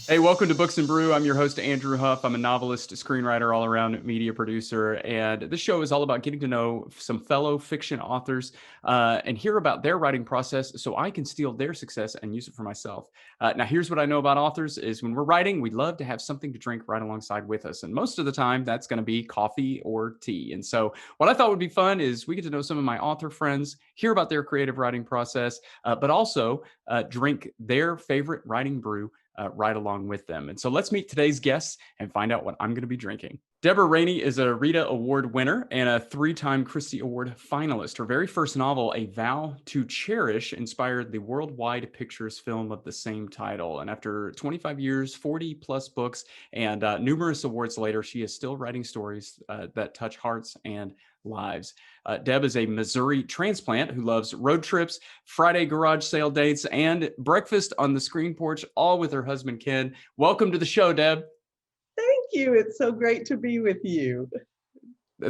Hey, welcome to Books and Brew. I'm your host, Andrew Huff. I'm a novelist, screenwriter, all-around media producer, and this show is all about getting to know some fellow fiction authors and hear about their writing process so I can steal their success and use it for myself. Now, here's what I know about authors is when we're writing, we love to have something to drink right alongside with us, and most of the time, that's going to be coffee or tea. And so what I thought would be fun is we get to know some of my author friends, hear about their creative writing process, but also drink their favorite writing brew right along with them. And so let's meet today's guests and find out what I'm going to be drinking. Deborah Raney is a RITA Award winner and a 3-time Christy Award finalist. Her very first novel, A Vow to Cherish, inspired the Worldwide Pictures film of the same title. And after 25 years, 40 plus books, and numerous awards later, she is still writing stories that touch hearts and lives. Deb is a Missouri transplant who loves road trips, Friday garage sale dates, and breakfast on the screen porch, all with her husband, Ken. Welcome to the show, Deb. Thank you. It's so great to be with you.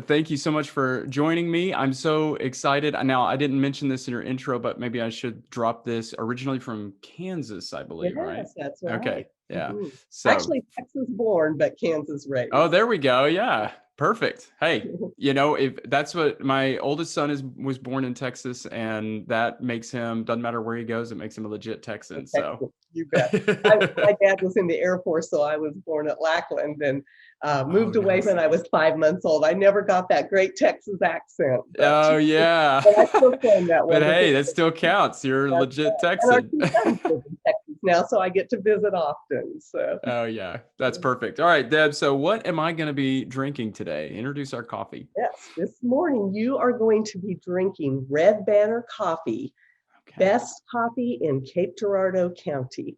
Thank you so much for joining me. I'm so excited. Now, I didn't mention this in your intro, but maybe I should drop this. Originally from Kansas, I believe, right? Yes, that's right. Okay, yeah. Mhm. So, Actually, Texas born, but Kansas raised. oh, there we go. Yeah, perfect. Hey, if that's what my oldest son was born in Texas, and that makes him, doesn't matter where he goes, it makes him a legit Texan. So You bet. My dad was in the Air Force, so I was born at Lackland and moved away when I was 5 months old. I never got that great Texas accent. Oh, yeah. But I still claim that one. But hey, that still counts. You're a legit Texan. And our two sons live in Texas now, so I get to visit often. So. Oh, yeah, that's perfect. All right, Deb, so what am I going to be drinking today? Introduce our coffee. Yes, this morning you are going to be drinking Red Banner Coffee. Okay. Best coffee in Cape Girardeau County.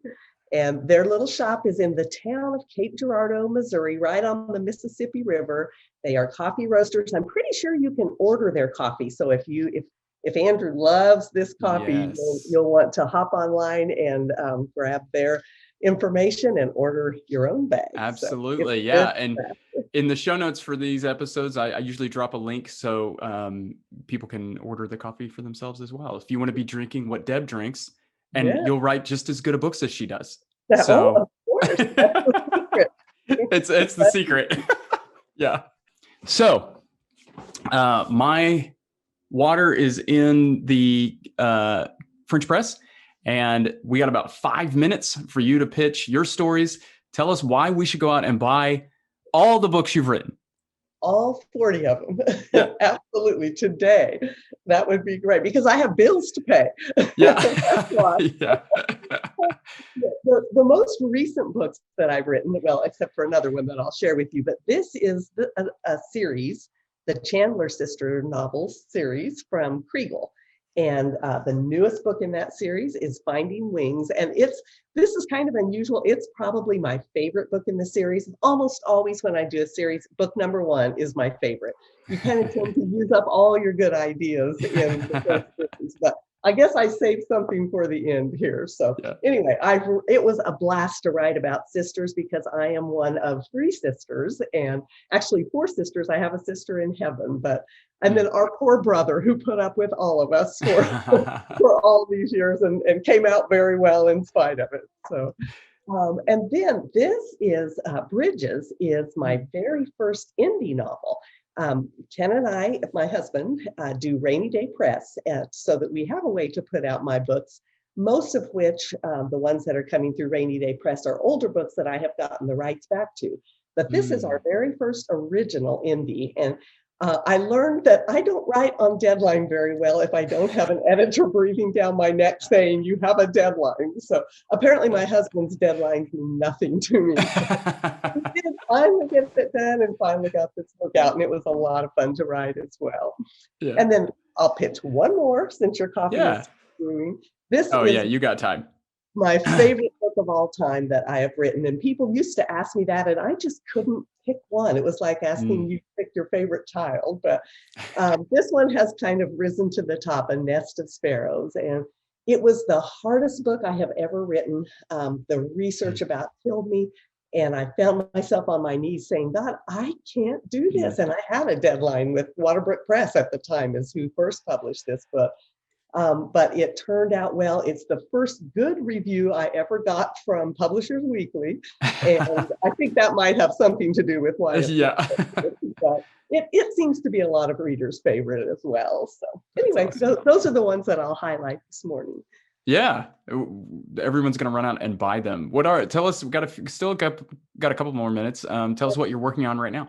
And their little shop is in the town of Cape Girardeau, Missouri, right on the Mississippi River. They are coffee roasters. I'm pretty sure you can order their coffee. So if Andrew loves this coffee, yes, you'll want to hop online and grab their information and order your own bag. Absolutely. So yeah. And in the show notes for these episodes, I usually drop a link so people can order the coffee for themselves as well. If you want to be drinking what Deb drinks, and you'll write just as good a books as she does. So of course. That's the secret. it's the secret. Yeah. So my water is in the French press, and we got about 5 minutes for you to pitch your stories. Tell us why we should go out and buy all the books you've written. All 40 of them. Yeah. Absolutely. Today. That would be great because I have bills to pay. Yeah. Yeah. The most recent books that I've written, well, except for another one that I'll share with you, but this is a series, the Chandler Sister novels series from Kriegel. And the newest book in that series is Finding Wings. And this is kind of unusual. It's probably my favorite book in the series. Almost always when I do a series, book number 1 is my favorite. You kind of tend to use up all your good ideas in the first series, but I guess I saved something for the end here. So anyway, it was a blast to write about sisters because I am one of 3 sisters, and actually 4 sisters. I have a sister in heaven, and then our poor brother who put up with all of us for all these years and came out very well in spite of it. So, and then this is Bridges is my very first indie novel. Ken and I, my husband, do Rainy Day Press so that we have a way to put out my books, most of which, the ones that are coming through Rainy Day Press are older books that I have gotten the rights back to. But this is our very first original indie. And I learned that I don't write on deadline very well if I don't have an editor breathing down my neck saying you have a deadline. So apparently my husband's deadlines mean nothing to me. We did finally get it done and finally got this book out, and it was a lot of fun to write as well. Yeah. And then I'll pitch one more since your coffee is brewing. You got time. My favorite book of all time that I have written. And people used to ask me that, and I just couldn't pick one. It was like asking you to pick your favorite child. But this one has kind of risen to the top, A Nest of Sparrows. And it was the hardest book I have ever written. The research about killed me. And I found myself on my knees saying, God, I can't do this. And I had a deadline with Waterbrook Press at the time, is who first published this book. but it turned out well. It's the first good review I ever got from Publishers Weekly, and I think that might have something to do with why it's Yeah. but it seems to be a lot of readers' favorite as well. So anyway, awesome. those are the ones that I'll highlight this morning. Yeah, everyone's gonna run out and buy them. Tell us, we've got a couple more minutes. Tell us what you're working on right now.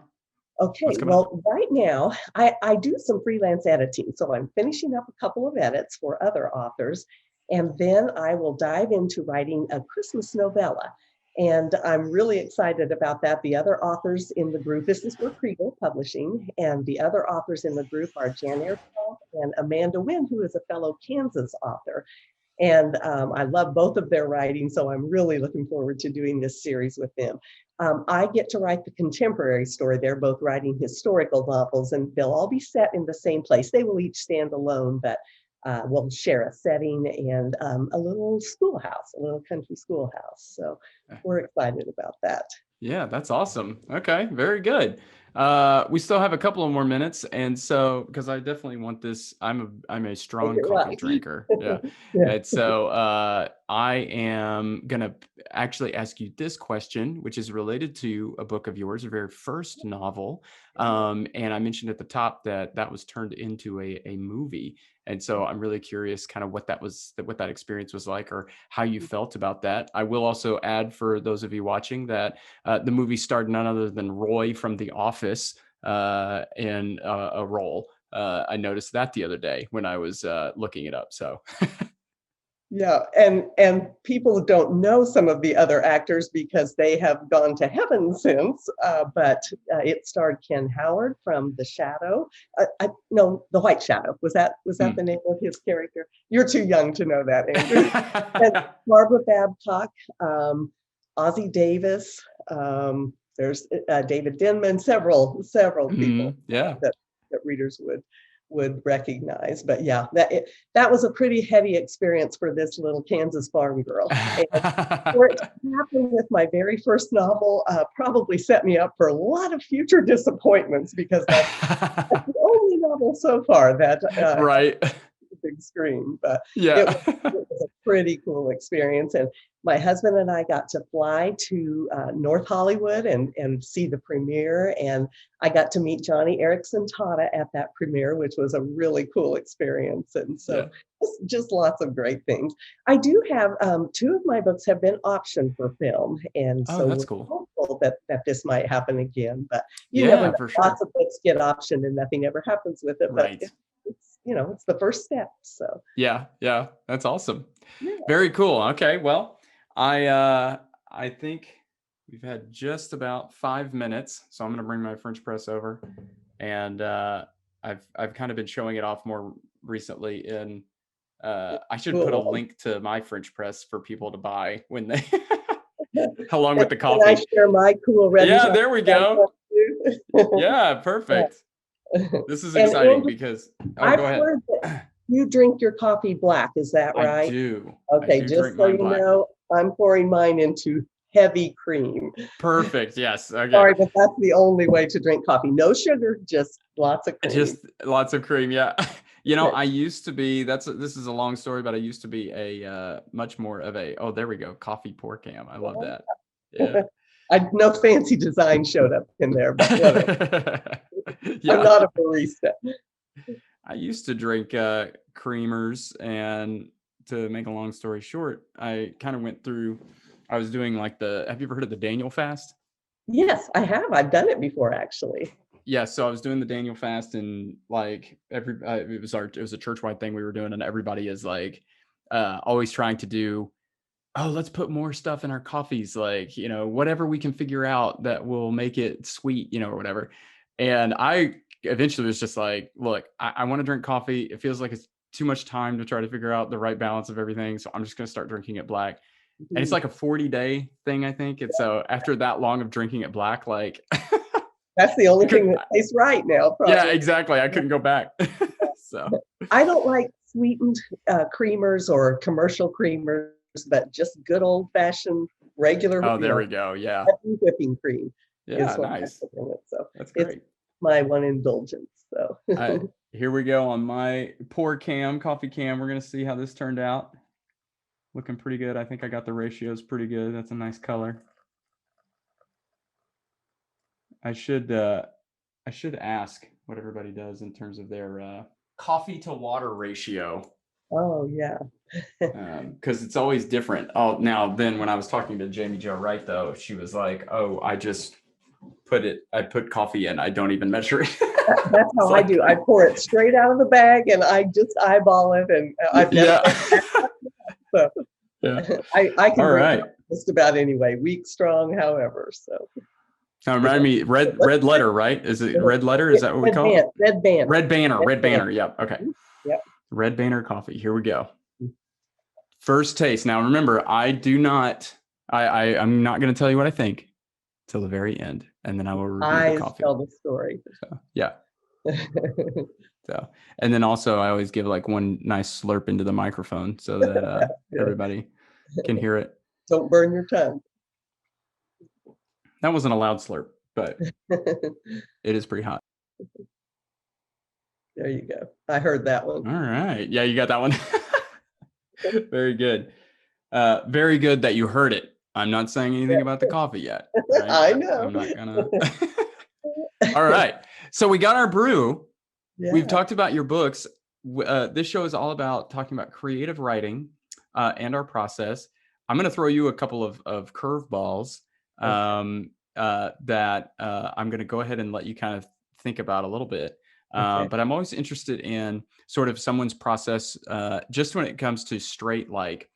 Okay, well, right now I do some freelance editing. So I'm finishing up a couple of edits for other authors, and then I will dive into writing a Christmas novella. And I'm really excited about that. The other authors in the group, this is for RITA Publishing, and the other authors in the group are Jan Aircraft and Amanda Wynn, who is a fellow Kansas author. And I love both of their writing, so I'm really looking forward to doing this series with them. I get to write the contemporary story. They're both writing historical novels, and they'll all be set in the same place. They will each stand alone, but we'll share a setting and a little schoolhouse, a little country schoolhouse. So we're excited about that. Yeah, that's awesome. Okay, very good. We still have a couple of more minutes, and so because I definitely want this, I'm a strong coffee drinker. Yeah, and so I am gonna actually ask you this question, which is related to a book of yours, your very first novel. And I mentioned at the top that was turned into a movie. And so I'm really curious kind of what that experience was like, or how you felt about that. I will also add, for those of you watching, that the movie starred none other than Roy from The Office in a role. I noticed that the other day when I was looking it up. So yeah, and people don't know some of the other actors because they have gone to heaven since, but it starred Ken Howard from The Shadow. No, The White Shadow. Was that the name of his character? You're too young to know that, Andrew. And Barbara Babcock, Ozzie Davis, there's David Denman, several people that readers would recognize. But yeah, that was a pretty heavy experience for this little Kansas farm girl. And for it to happen with my very first novel probably set me up for a lot of future disappointments, because that's the only novel so far that right. Big screen. But yeah, it was a pretty cool experience. And my husband and I got to fly to North Hollywood and see the premiere. And I got to meet Johnny Erickson Tata at that premiere, which was a really cool experience. And so just lots of great things. I do have two of my books have been optioned for film. And so that's we're cool. hopeful that this might happen again. But you never know. For sure. Lots of books get optioned and nothing ever happens with it. Right. But it's the first step. So yeah, that's awesome. Yeah. Very cool. Okay, well, I think we've had just about 5 minutes, so I'm going to bring my French press over, and I've kind of been showing it off more recently. In I should put a link to my French press for people to buy when they along with the coffee. Can I share my cool red? Yeah, there we go. Yeah, perfect. This is exciting because I've heard that you drink your coffee black. Is that right? I do. Okay, just so you know, I'm pouring mine into heavy cream. Perfect. Yes. Okay. Sorry, but that's the only way to drink coffee. No sugar, just lots of cream. Just lots of cream. Yeah. I used to be, this is a long story, but I used to be a much more of a, there we go, coffee pour cam. I love that. Yeah. No fancy design showed up in there, but I'm not a barista. I used to drink creamers, and to make a long story short, I kind of went through, I was doing like have you ever heard of the Daniel fast? Yes, I have. I've done it before, actually. Yeah, so I was doing the Daniel fast, and like it was a church-wide thing we were doing, and everybody is like always trying to do, let's put more stuff in our coffees, like, whatever we can figure out that will make it sweet, or whatever. And I eventually was just like, look, I want to drink coffee. It feels like it's too much time to try to figure out the right balance of everything. So I'm just going to start drinking it black. Mm-hmm. And it's like a 40-day thing, I think. And so after that long of drinking it black, like that's the only thing that tastes right now. Probably. Yeah, exactly. I couldn't go back. So I don't like sweetened creamers or commercial creamers, but just good old fashioned regular. There we go. Yeah. Whipping cream. Yeah, nice. So that's great. It's my one indulgence. So Here we go on my coffee cam. We're going to see how this turned out. Looking pretty good. I think I got the ratios pretty good. That's a nice color. I should ask what everybody does in terms of their coffee to water ratio. Oh, yeah. Because it's always different. Oh, now then when I was talking to Jamie Jo Wright, though, she was like, oh, I put coffee in. I don't even measure it. That's how I do. I pour it straight out of the bag and I just eyeball it. And I've never so I can drink just about anyway, weak, strong, however. So now remind me, red letter, right? Is it red letter? Is that what we call it? Red banner. Red banner. Yep. Okay. Yep. Red Banner coffee. Here we go. First taste. Now remember, I'm not going to tell you what I think till the very end, and then I will review the coffee. Tell the story. So, yeah. So, and then also I always give like one nice slurp into the microphone so that everybody can hear it. Don't burn your tongue. That wasn't a loud slurp, but it is pretty hot. There you go. I heard that one. All right. Yeah, you got that one. Very good. Very good that you heard it. I'm not saying anything about the coffee yet. Right? I know. I'm not gonna. All right. So we got our brew. Yeah. We've talked about your books. This show is all about talking about creative writing and our process. I'm going to throw you a couple of curveballs that I'm going to go ahead and let you kind of think about a little bit. But I'm always interested in sort of someone's process, just when it comes to straight, like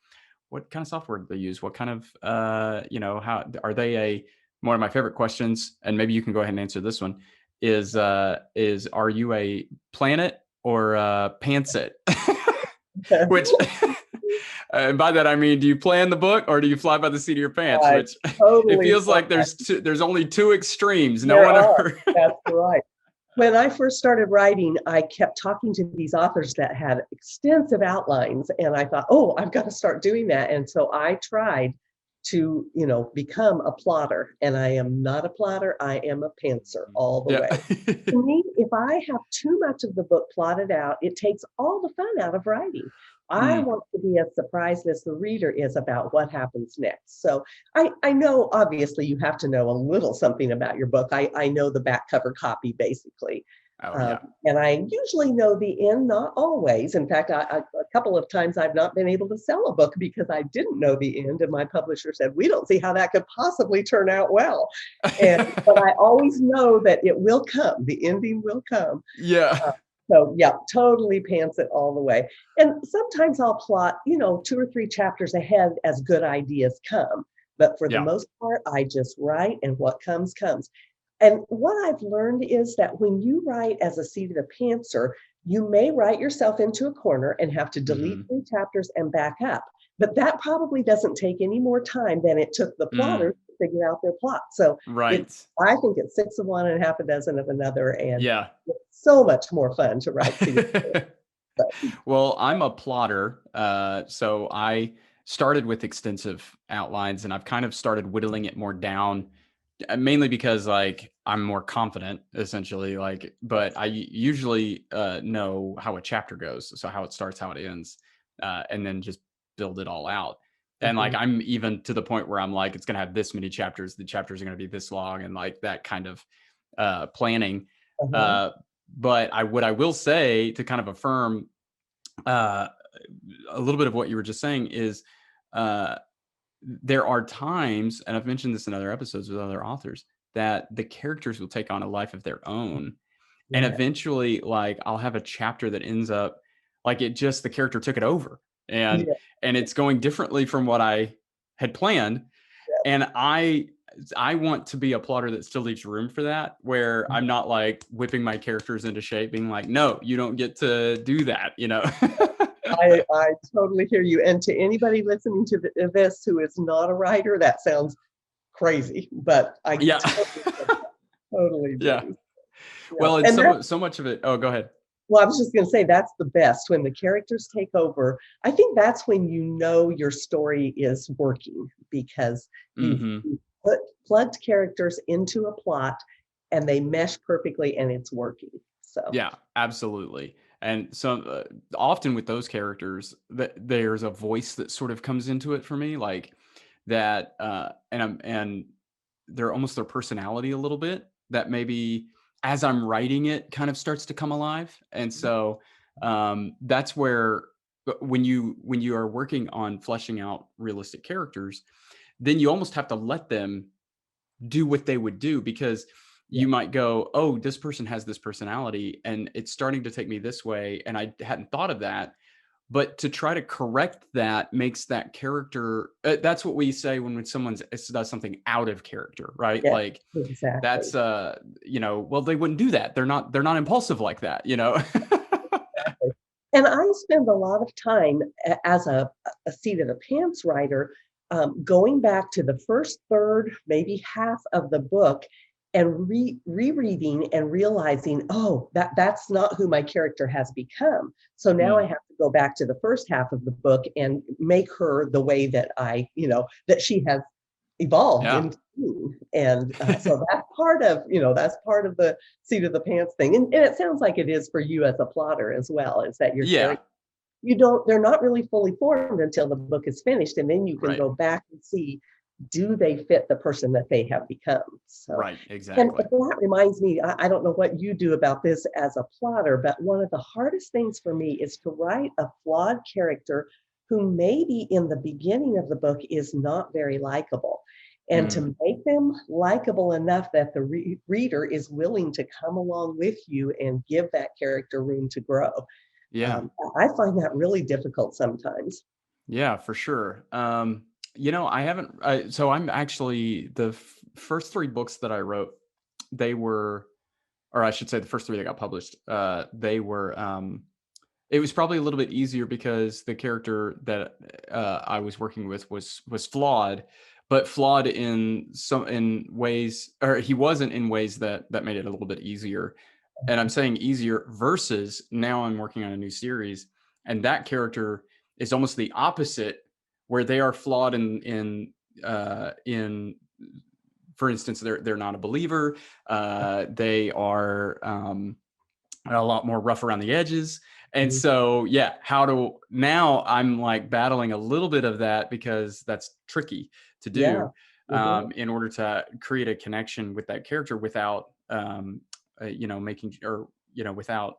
what kind of software do they use? What kind of, how are they one of my favorite questions, and maybe you can go ahead and answer this one, is are you a plan it or pants it? Which, and by that I mean, do you plan the book or do you fly by the seat of your pants? Which totally it feels like there's only two extremes. No one ever. That's right. When I first started writing, I kept talking to these authors that had extensive outlines, and I thought, oh, I've got to start doing that. And so I tried to, become a plotter, and I am not a plotter. I am a pantser all the way. To me, if I have too much of the book plotted out, it takes all the fun out of writing. I want to be as surprised as the reader is about what happens next. So I know, obviously, you have to know a little something about your book. I know the back cover copy, basically. And I usually know the end, not always. In fact, a couple of times I've not been able to sell a book because I didn't know the end. And my publisher said, we don't see how that could possibly turn out well. But I always know that it will come. The ending will come. Yeah. So yeah, totally pants it all the way. And sometimes I'll plot, 2 or 3 chapters ahead as good ideas come. But for the most part, I just write, and what comes, comes. And what I've learned is that when you write as a seat of the pantser, you may write yourself into a corner and have to delete 3 chapters and back up. But that probably doesn't take any more time than it took the plotters to figure out their plot. So I think it's 6 of one and half a dozen of another. And it's so much more fun to write. Well, I'm a plotter. So I started with extensive outlines, and I've kind of started whittling it more down, mainly because I'm more confident, essentially, but I usually know how a chapter goes. So how it starts, how it ends, and then just build it all out. And I'm even to the point where I'm like, it's going to have this many chapters. The chapters are going to be this long, and that kind of planning. But what I will say to kind of affirm a little bit of what you were just saying is there are times, and I've mentioned this in other episodes with other authors, that the characters will take on a life of their own. And eventually, I'll have a chapter that ends up the character took it over, and it's going differently from what I had planned. And I want to be a plotter that still leaves room for that, where I'm not whipping my characters into shape, being like, no, you don't get to do that, I totally hear you. And to anybody listening to this who is not a writer, that sounds crazy, but I totally do. Yeah. Well, it's so much of it. Oh, go ahead. Well, I was just going to say that's the best, when the characters take over. I think that's when your story is working, because you plugged characters into a plot and they mesh perfectly and it's working. So Yeah, absolutely. And so often with those characters, that there's a voice that sort of comes into it for me, like that, and they're almost their personality a little bit that maybe as I'm writing it kind of starts to come alive. And so that's where when you are working on fleshing out realistic characters, then you almost have to let them do what they would do, because yeah, you might go, oh, this person has this personality and it's starting to take me this way, and I hadn't thought of that. But to try to correct that makes that character, that's what we say when someone does something out of character, right? yeah, Like exactly. that's well, they wouldn't do that. They're not impulsive like that, Exactly. And I spend a lot of time as a seat of the pants writer, going back to the first third, maybe half of the book, and rereading and realizing, oh, that's not who my character has become. So now I Mm, have to go back to the first half of the book and make her the way that that she has evolved yeah. into being. And so that's part of the seat of the pants thing. And it sounds like it is for you as a plotter as well, is that your Yeah. character, they're not really fully formed until the book is finished. And then you can Right. go back and see, do they fit the person that they have become? So, Right. and Exactly. that reminds me, I don't know what you do about this as a plotter, but one of the hardest things for me is to write a flawed character who maybe in the beginning of the book is not very likable, and Mm, to make them likable enough that the reader is willing to come along with you and give that character room to grow. yeah. I find that really difficult sometimes. Yeah, for sure. I haven't. So I'm actually the first three books that I wrote. They were, or I should say, the first three that got published. They were. It was probably a little bit easier because the character that I was working with was flawed, but flawed in ways, or he wasn't in ways that made it a little bit easier. And I'm saying easier versus now I'm working on a new series, and that character is almost the opposite, where they are flawed in for instance, they're not a believer. They are a lot more rough around the edges. And Mhm. so, yeah, now I'm like battling a little bit of that, because that's tricky to Yeah. do, Mhm. in order to create a connection with that character without, without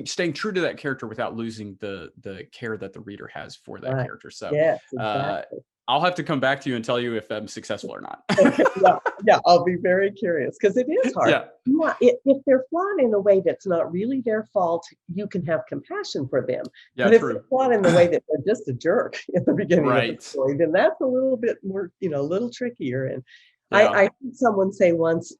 staying true to that character without losing the care that the reader has for that Right. character. So, Yes, uh, exactly. I'll have to come back to you and tell you if I'm successful or not. Okay, yeah, yeah, I'll be very curious because it is hard. Yeah. Yeah, if they're flawed in a way that's not really their fault, you can have compassion for them. Yeah, But if they're true. flawed in the way that they're just a jerk at the beginning of the Right. story, then that's a little bit more, a little trickier. And Yeah. I heard someone say once,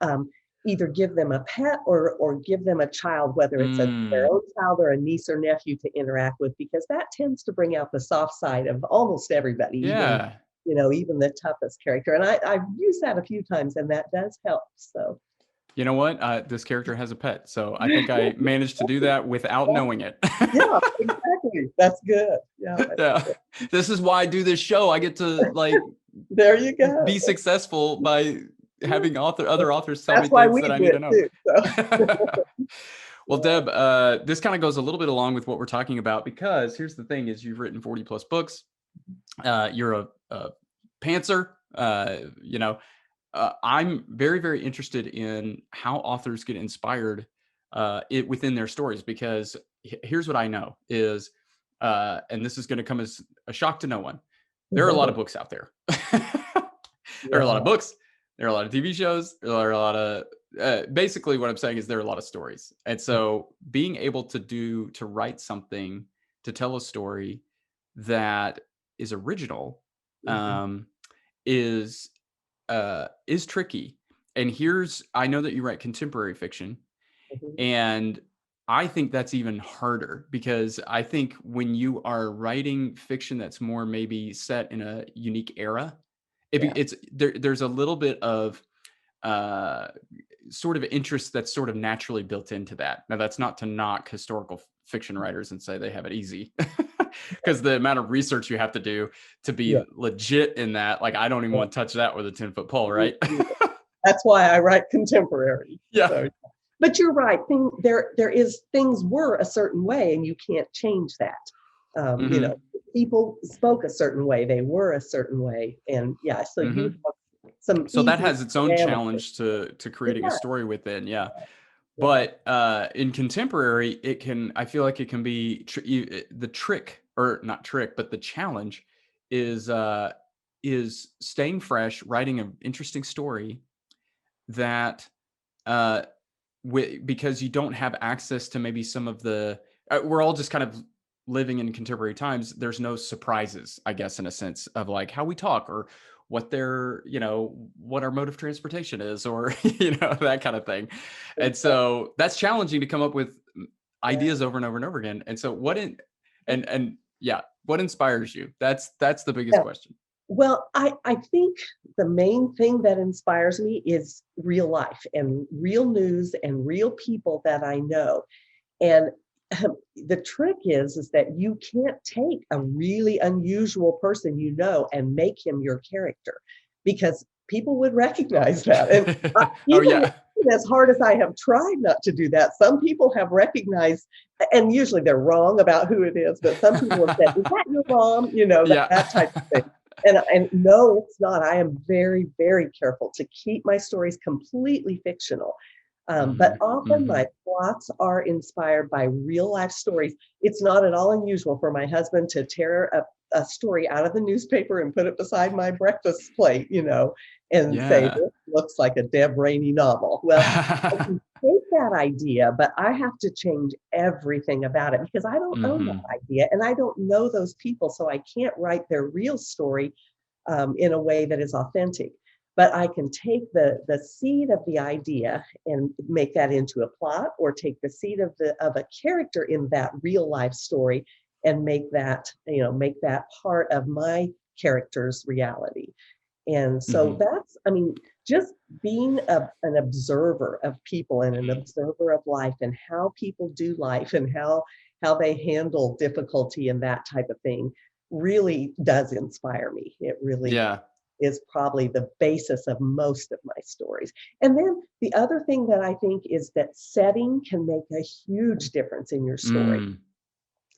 either give them a pet or give them a child, whether it's their Mm. own child or a niece or nephew to interact with, because that tends to bring out the soft side of almost everybody, Yeah. even the toughest character. And I've used that a few times, and that does help. So, You know what? This character has a pet, so I think I managed to do that without knowing it. yeah, exactly. That's good. Yeah, that's Yeah. good. This is why I do this show. I get to like There you go. be successful by having other authors tell me That's why things we that I do need to it know. too. So, Well, yeah. Deb, this kind of goes a little bit along with what we're talking about, because here's the thing: is you've written 40 plus books. You're a pantser. I'm very, very interested in how authors get inspired within their stories, because here's what I know is, and this is going to come as a shock to no one. There are a lot of books out there. There are a lot of Yeah. books. There are a lot of TV shows. There are a lot of, basically what I'm saying is there are a lot of stories. And so being able to write something, to tell a story that is original, Mhm, um, is tricky. And I know that you write contemporary fiction, mhm. and I think that's even harder, because I think when you are writing fiction that's more maybe set in a unique era, Yeah. there's a little bit of uh, sort of interest that's sort of naturally built into that. Now, that's not to knock historical fiction writers and say they have it easy, because the amount of research you have to do to Yeah. be legit in that, like, I don't even Yeah. want to touch that with a 10-foot pole, Me right? either. That's why I write contemporary. Yeah. So, But you're right. Things were a certain way, and you can't change that. Mm-hmm. You know, people spoke a certain way, they were a certain way, and yeah. So Mm-hmm. you have some. So that easy has its own parameters. challenge to creating a story within, yeah. Yeah. But in contemporary, I feel like it can be the trick, or not trick, but the challenge is staying fresh, writing an interesting story that because you don't have access to maybe some of the we're all just kind of living in contemporary times. There's no surprises, I guess, in a sense of like how we talk or what what our mode of transportation is, or that kind of thing. And so that's challenging to come up with ideas over and over and over again. And so what inspires you? That's the biggest question. Well, I think the main thing that inspires me is real life and real news and real people that I know. And the trick is that you can't take a really unusual person and make him your character, because people would recognize that. And even as hard as I have tried not to do that, some people have recognized, and usually they're wrong about who it is, but some people have said, "Is that your mom?" That type of thing. And no, it's not. I am very, very careful to keep my stories completely fictional. But often my plots are inspired by real life stories. It's not at all unusual for my husband to tear a story out of the newspaper and put it beside my breakfast plate, and say, "This looks like a Deb Raney novel." Well, I can take that idea, but I have to change everything about it because I don't own that idea and I don't know those people. So I can't write their real story in a way that is authentic. But I can take the seed of the idea and make that into a plot, or take the seed of a character in that real life story and make that part of my character's reality. And so just being an observer of people and an observer of life and how people do life and how they handle difficulty and that type of thing really does inspire me. It really is probably the basis of most of my stories. And then the other thing that I think is that setting can make a huge difference in your story.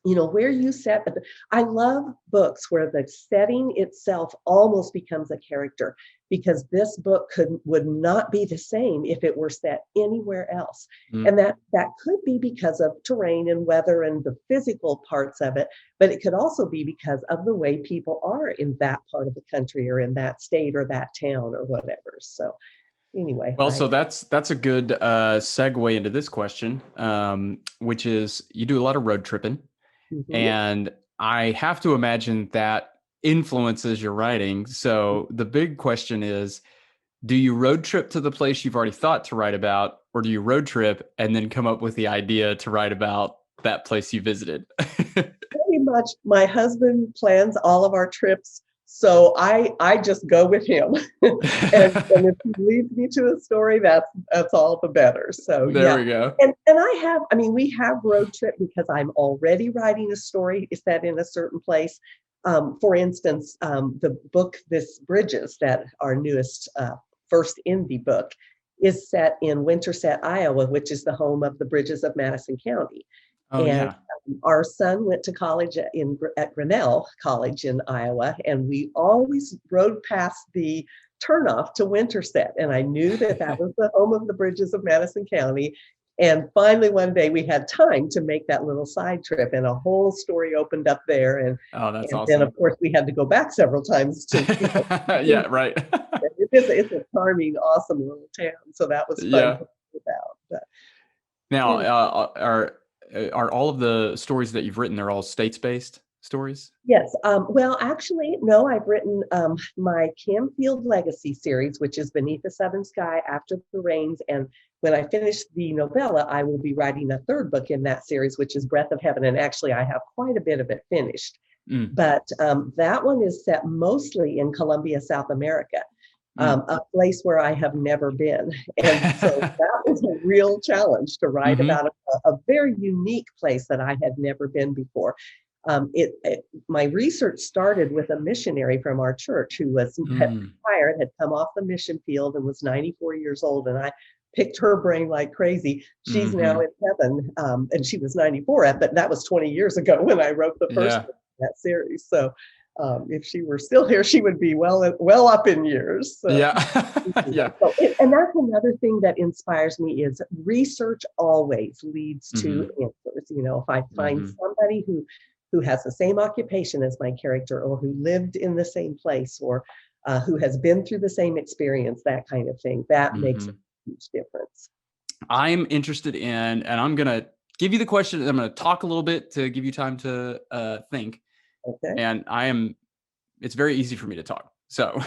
Where you set. I love books where the setting itself almost becomes a character, because this book would not be the same if it were set anywhere else. And that could be because of terrain and weather and the physical parts of it, but it could also be because of the way people are in that part of the country or in that state or that town or whatever. So anyway. Well, so that's a good segue into this question, which is you do a lot of road tripping. And I have to imagine that influences your writing. So the big question is, do you road trip to the place you've already thought to write about, or do you road trip and then come up with the idea to write about that place you visited? Pretty much my husband plans all of our trips. So I just go with him. and if he leads me to a story, that's all the better. So there we go. And we have road trip because I'm already writing a story set in a certain place. For instance, the book, this Bridges, that our newest first indie book, is set in Winterset, Iowa, which is the home of the Bridges of Madison County. Our son went to college at Grinnell College in Iowa, and we always rode past the turnoff to Winterset. And I knew that was the home of the Bridges of Madison County. And finally, one day we had time to make that little side trip, and a whole story opened up there. And awesome. Then, of course, we had to go back several times to. Yeah, right. It's a charming, awesome little town. So that was fun to think about. But, now, are all of the stories that you've written, they're all states-based stories? Yes. Well, actually, no, I've written my Camfield Legacy series, which is Beneath the Southern Sky, After the Rains. And when I finish the novella, I will be writing a third book in that series, which is Breath of Heaven. And actually, I have quite a bit of it finished. But that one is set mostly in Colombia, South America. A place where I have never been. And so that was a real challenge to write about a very unique place that I had never been before. My research started with a missionary from our church who had retired, had come off the mission field and was 94 years old. And I picked her brain like crazy. She's now in heaven, and she was 94, but that was 20 years ago when I wrote the first book in that series. So if she were still here, she would be well up in years. So. Yeah. Yeah. So, and that's another thing that inspires me is research always leads to answers. You know, if I find somebody who has the same occupation as my character, or who lived in the same place, or who has been through the same experience, that kind of thing, that makes a huge difference. I'm interested in, and I'm going to give you the question. I'm going to talk a little bit to give you time to think. Okay. And it's very easy for me to talk. So,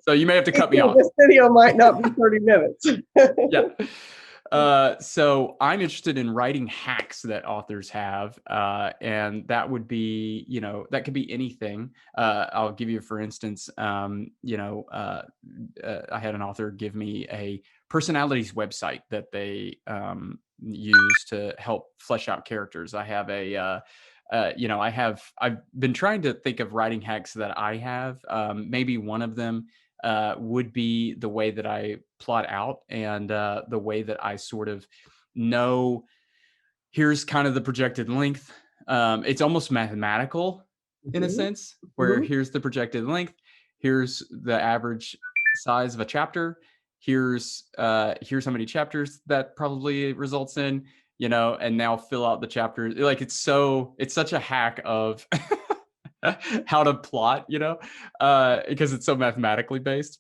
so you may have to cut me off. This video might not be 30 minutes. Yeah. So I'm interested in writing hacks that authors have. And that would be, that could be anything. I'll give you, for instance, I had an author give me a personalities website that they use to help flesh out characters. I have I've been trying to think of writing hacks that I have. Maybe one of them would be the way that I plot out, and the way that I sort of know, here's kind of the projected length. It's almost mathematical in a sense, where here's the projected length, here's the average size of a chapter, here's how many chapters that probably results in, and now fill out the chapters. Like, it's such a hack of how to plot, because it's so mathematically based.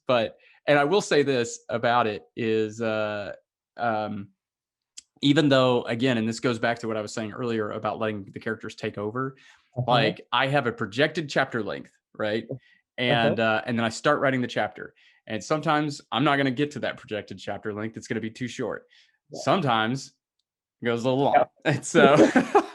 And I will say this about it is, even though, again, and this goes back to what I was saying earlier about letting the characters take over, like, I have a projected chapter length, right? And then I start writing the chapter. And sometimes I'm not going to get to that projected chapter length. It's going to be too short. Sometimes it goes a little long. And so,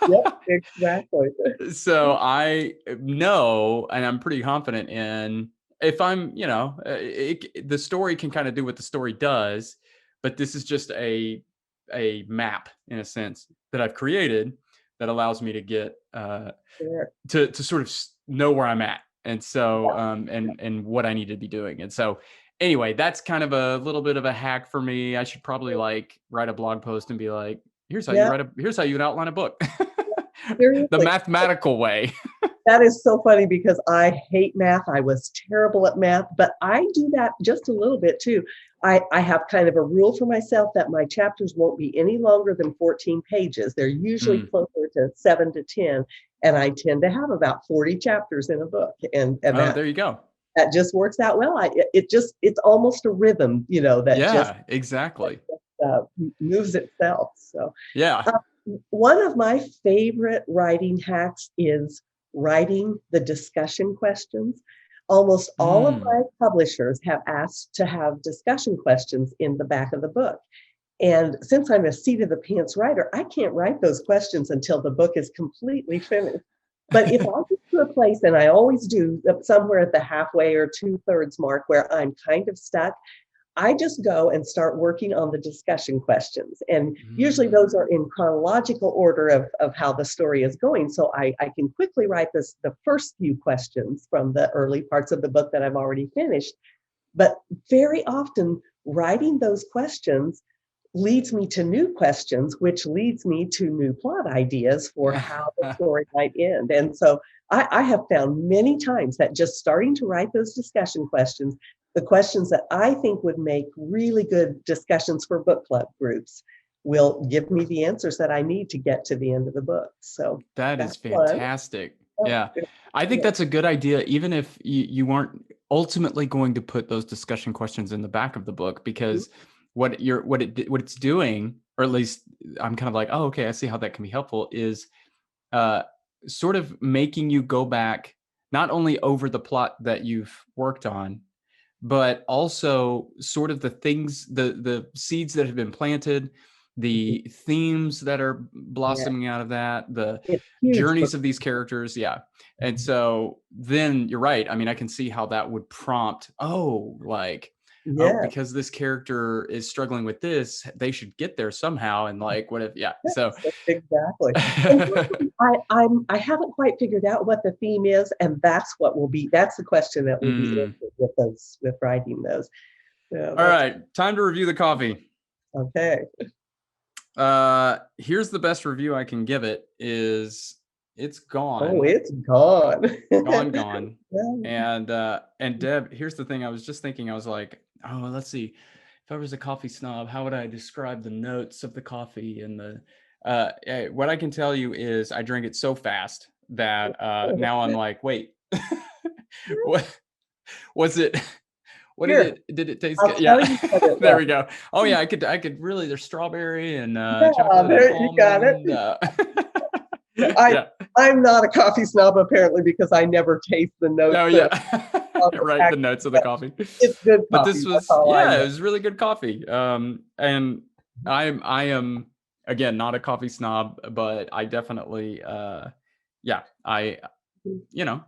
yep, exactly. So I know, and I'm pretty confident in, if I'm, the story can kind of do what the story does, but this is just a map, in a sense, that I've created that allows me to get to sort of know where I'm at. And so, and what I need to be doing. And so, anyway, that's kind of a little bit of a hack for me. I should probably write a blog post and be like, here's how you would outline a book. The mathematical way. That is so funny, because I hate math. I was terrible at math, but I do that just a little bit too. I have kind of a rule for myself that my chapters won't be any longer than 14 pages. They're usually closer to 7 to 10. And I tend to have about 40 chapters in a book. And there you go. That just works out well. It's almost a rhythm, that exactly moves itself. So yeah. One of my favorite writing hacks is writing the discussion questions. Almost all of my publishers have asked to have discussion questions in the back of the book. And since I'm a seat of the pants writer, I can't write those questions until the book is completely finished. But if I get to a place, and I always do, somewhere at the halfway or 2/3 mark where I'm kind of stuck, I just go and start working on the discussion questions. And usually those are in chronological order of how the story is going. So I can quickly write the first few questions from the early parts of the book that I've already finished. But very often writing those questions leads me to new questions, which leads me to new plot ideas for how the story might end. And so I have found many times that just starting to write those discussion questions, the questions that I think would make really good discussions for book club groups, will give me the answers that I need to get to the end of the book. So that is fantastic. Yeah. I think that's a good idea, even if you weren't ultimately going to put those discussion questions in the back of the book, because what it's doing, or at least I'm kind of like, oh, okay, I see how that can be helpful, is sort of making you go back, not only over the plot that you've worked on, but also sort of the things, the seeds that have been planted, the themes that are blossoming out of that, the journeys of these characters. Yeah. And so then you're right. I mean, I can see how that would prompt, because this character is struggling with this, they should get there somehow. And like, what if, so exactly. I haven't quite figured out what the theme is, and that's the question that will be answered with writing those. Yeah, All right, time to review the coffee. okay. Here's the best review I can give it is it's gone. Oh, it's gone. Gone. Yeah. And Deb, here's the thing. I was just thinking, I was like, oh, let's see. If I was a coffee snob, how would I describe the notes of the coffee and what I can tell you is I drank it so fast that now I'm like, wait, what was it? What Here, did it taste I'll good? tell Yeah. you what it There was. we go. Oh yeah, I could really, there's strawberry and Yeah, chocolate there and you got it. yeah. I'm not a coffee snob apparently because I never taste the notes. Oh yeah. on the Right, the package, notes of the coffee. It's good coffee. But this That's was, all I yeah, know. it was really good coffee. And I am again not a coffee snob, but I definitely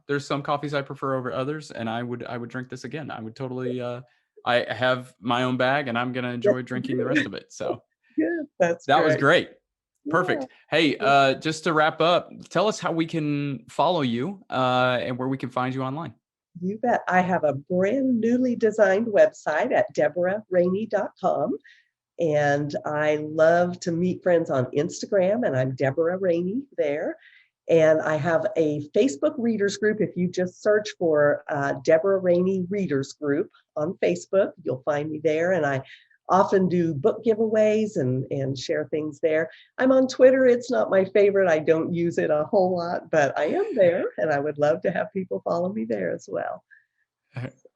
there's some coffees I prefer over others, and I would drink this again. I would totally I have my own bag and I'm gonna enjoy drinking the rest of it. So Good. That was great. Perfect. Yeah. Hey, just to wrap up, tell us how we can follow you and where we can find you online. You bet. I have a brand newly designed website at deborahraney.com. And I love to meet friends on Instagram, and I'm Deborah Raney there. And I have a Facebook readers group. If you just search for Deborah Raney Readers Group on Facebook, you'll find me there. And I often do book giveaways and share things there. I'm on Twitter. It's not my favorite. I don't use it a whole lot, but I am there, and I would love to have people follow me there as well.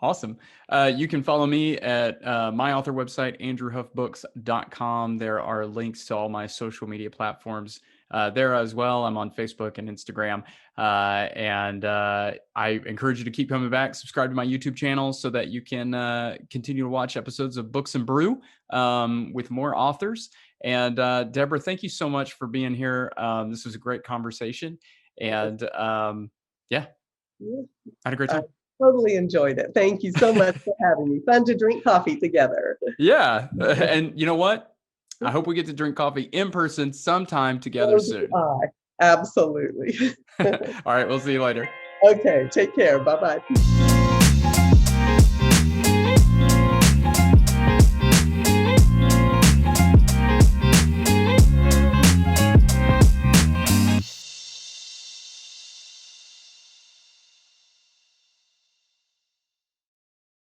Awesome. You can follow me at my author website, andrewhuffbooks.com. There are links to all my social media platforms there as well. I'm on Facebook and Instagram. And I encourage you to keep coming back, subscribe to my YouTube channel so that you can continue to watch episodes of Books and Brew with more authors. And Deborah, thank you so much for being here. This was a great conversation. And I had a great time. Totally enjoyed it. Thank you so much for having me. Fun to drink coffee together. Yeah. And you know what? I hope we get to drink coffee in person sometime together soon. Absolutely. All right. We'll see you later. Okay. Take care. Bye-bye.